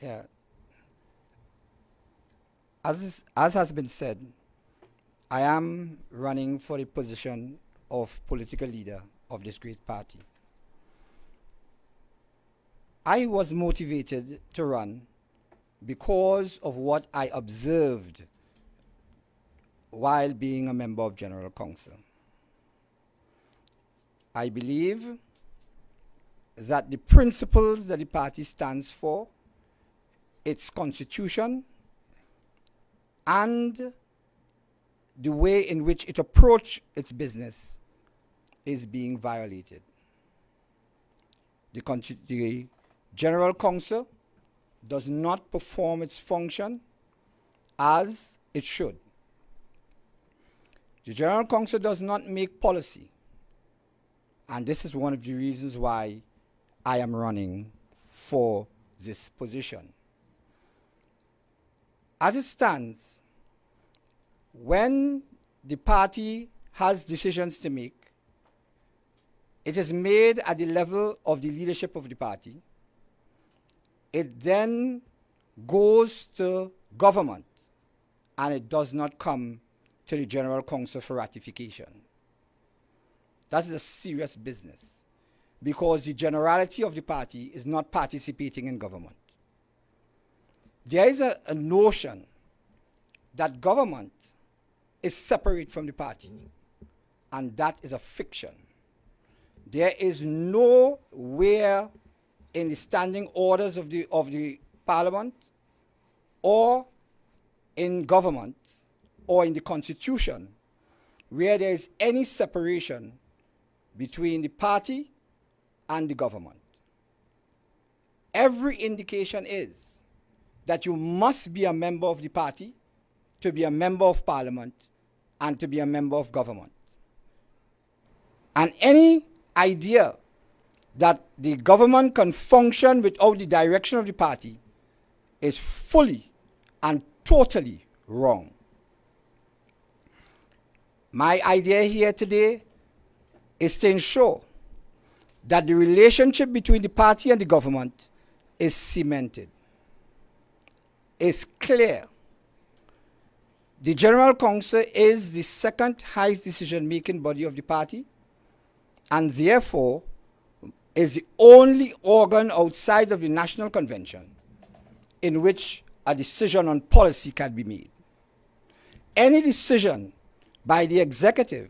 Yeah. As has been said, I am running for the position of political leader of this great party. I was motivated to run because of what I observed while being a member of General Council. I believe that the principles that the party stands for, its constitution, and the way in which it approaches its business is being violated. The General Council does not perform its function as it should. The General Council does not make policy, and this is one of the reasons why I am running for this position. As it stands, when the party has decisions to make, it is made at the level of the leadership of the party. It then goes to government, and it does not come to the General Council for ratification. That is a serious business, because the generality of the party is not participating in government. There is a notion that government is separate from the party, and that is a fiction. There is nowhere in the standing orders of the parliament, or in government, or in the constitution, where there is any separation between the party and the government. Every indication is that you must be a member of the party to be a member of parliament and to be a member of government. And any idea that the government can function without the direction of the party is fully and totally wrong. My idea here today is to ensure that the relationship between the party and the government is cemented, is clear. The General Council is the second highest decision-making body of the party, and therefore is the only organ outside of the National Convention in which a decision on policy can be made. Any decision by the executive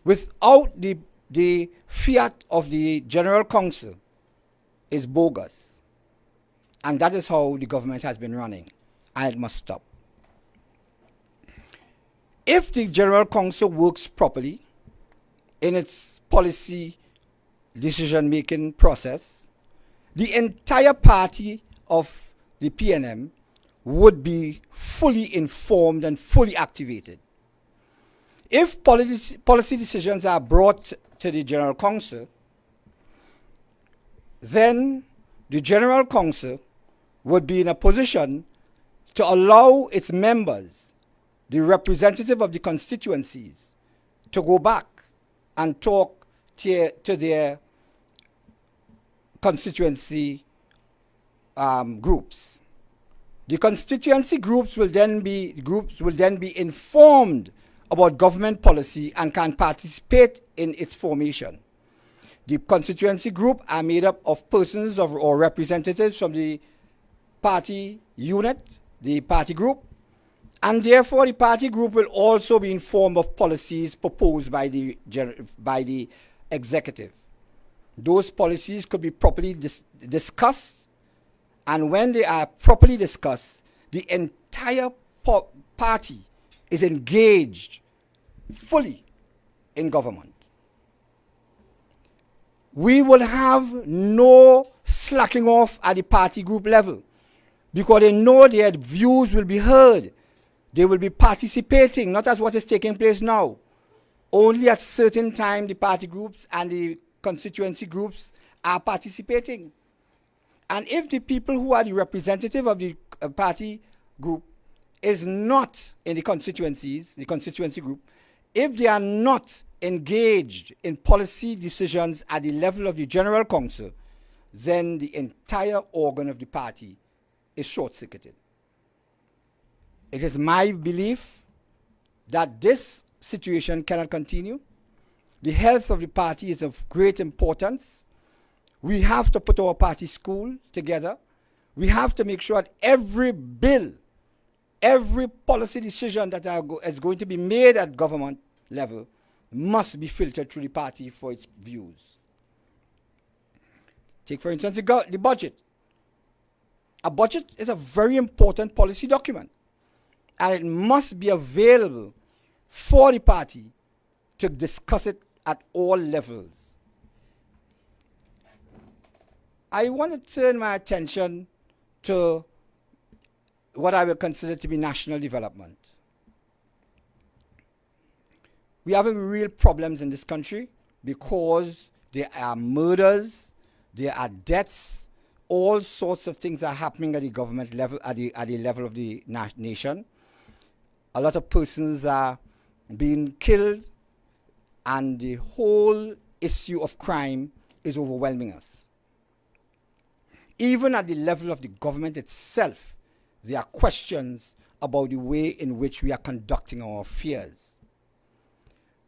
without the fiat of the General Council is bogus. And that is how the government has been running, and it must stop. If the General Council works properly in its policy decision-making process, the entire party of the PNM would be fully informed and fully activated. If policy decisions are brought to the General Council, then the General Council would be in a position to allow its members, the representative of the constituencies, to go back and talk to their constituency groups. The constituency groups will then be informed about government policy and can participate in its formation. The constituency group are made up of persons or representatives from the party unit, the party group, and therefore the party group will also be informed of policies proposed by the executive. Those policies could be properly discussed, and when they are properly discussed, the entire party is engaged fully in government. We will have no slacking off at the party group level, because they know their views will be heard. They will be participating, not as what is taking place now. Only at certain time the party groups and the constituency groups are participating. And if the people who are the representative of the party group is not in the constituency group, if they are not engaged in policy decisions at the level of the General Council, then the entire organ of the party is short-circuited. It is my belief that this situation cannot continue. The health of the party is of great importance. We have to put our party school together. We have to make sure that every bill, every policy decision that is going to be made at government level must be filtered through the party for its views. Take, for instance, the budget. A budget is a very important policy document, and it must be available for the party to discuss it at all levels. I want to turn my attention to what I will consider to be national development. We have real problems in this country because there are murders, there are deaths, all sorts of things are happening at the government level, at the level of the nation. A lot of persons are being killed, and the whole issue of crime is overwhelming us. Even at the level of the government itself, there are questions about the way in which we are conducting our affairs.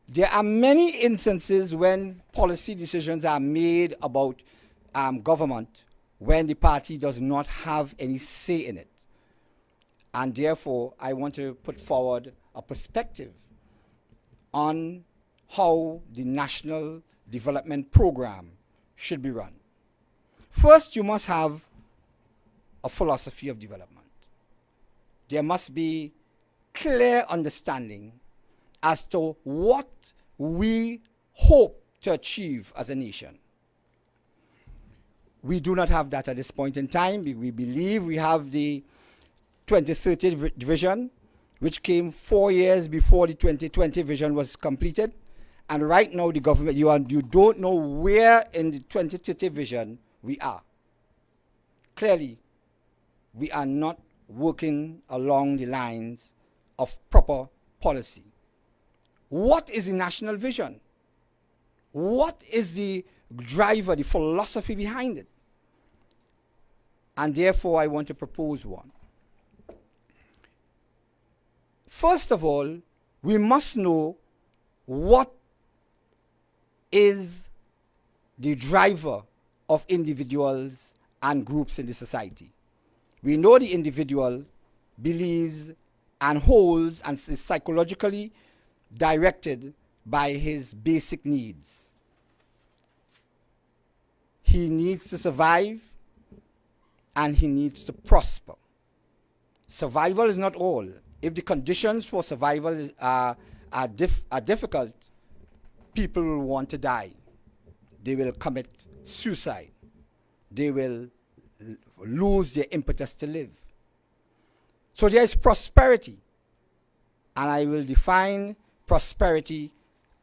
There are many instances when policy decisions are made about government when the party does not have any say in it. And therefore, I want to put forward a perspective on how the national development program should be run. First, you must have a philosophy of development. There must be clear understanding as to what we hope to achieve as a nation. We do not have that at this point in time. We believe we have the 2030 vision, which came 4 years before the 2020 vision was completed. And right now, the government, you don't know where in the 2030 vision we are. Clearly, we are not working along the lines of proper policy. What is the national vision? What is the driver, the philosophy behind it? And therefore, I want to propose one. First of all, we must know what is the driver of individuals and groups in the society. We know the individual believes and holds and is psychologically directed by his basic needs. He needs to survive and he needs to prosper. Survival is not all. If the conditions for survival are difficult, people will want to die. They will commit suicide. They will lose their impetus to live. So there is prosperity. And I will define prosperity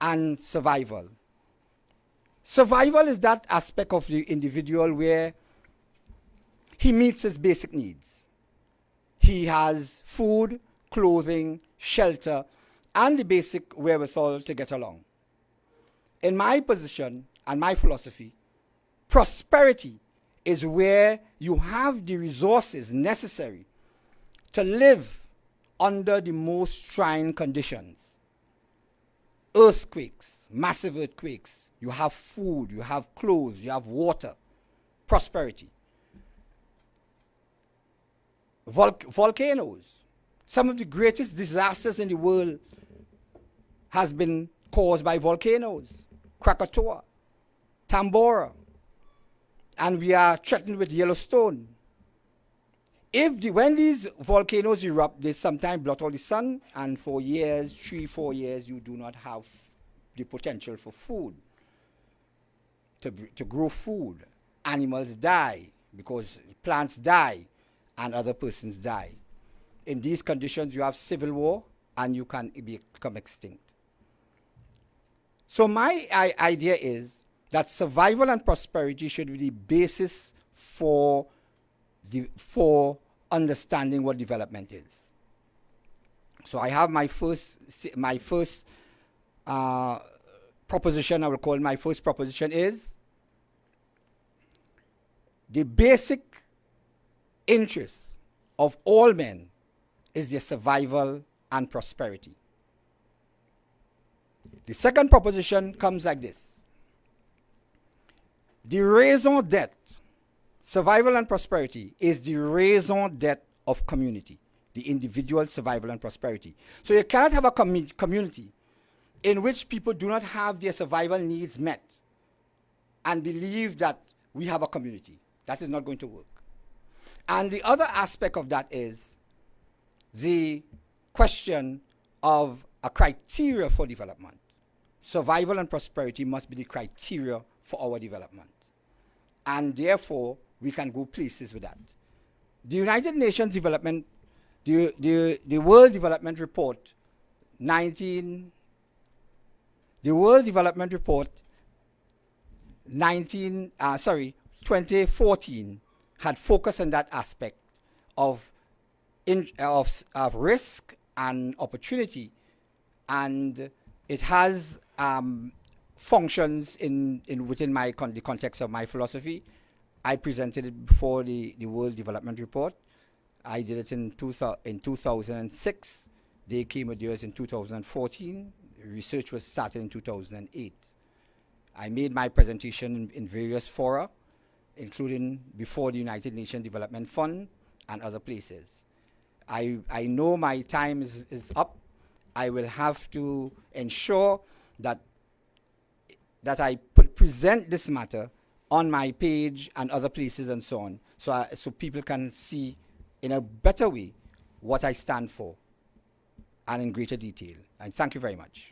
and survival. Survival is that aspect of the individual where he meets his basic needs. He has food, clothing, shelter, and the basic wherewithal to get along. In my position and my philosophy, prosperity is where you have the resources necessary to live under the most trying conditions. Earthquakes, massive earthquakes, you have food, you have clothes, you have water. Prosperity. Volcanoes. Some of the greatest disasters in the world has been caused by volcanoes. Krakatoa, Tambora, and we are threatened with Yellowstone. When these volcanoes erupt, they sometimes blot out the sun, and for years, 3-4 years, you do not have the potential for food, to grow food. Animals die because plants die and other persons die. In these conditions, you have civil war and you can become extinct. So my idea is that survival and prosperity should be the basis for understanding what development is. So I have my first proposition. I will call my first proposition is the basic interest of all men is their survival and prosperity. The second proposition comes like this. The raison d'etre, survival and prosperity, is the raison d'etre of community, the individual survival and prosperity. So you cannot have a community in which people do not have their survival needs met and believe that we have a community. That is not going to work. And the other aspect of that is the question of a criteria for development. Survival and prosperity must be the criteria for our development. And therefore, we can go places with that. The United Nations Development, the World Development Report, the World Development Report 2014 had focused on that aspect of risk and opportunity, and it has functions within the context of my philosophy. I presented it before the World Development Report. I did it in 2006. They came with theirs in 2014. Research was started in 2008. I made my presentation in various fora, including before the United Nations Development Fund and other places. I know my time is up. I will have to ensure that I present this matter on my page and other places and so on, so people can see in a better way what I stand for and in greater detail. And thank you very much.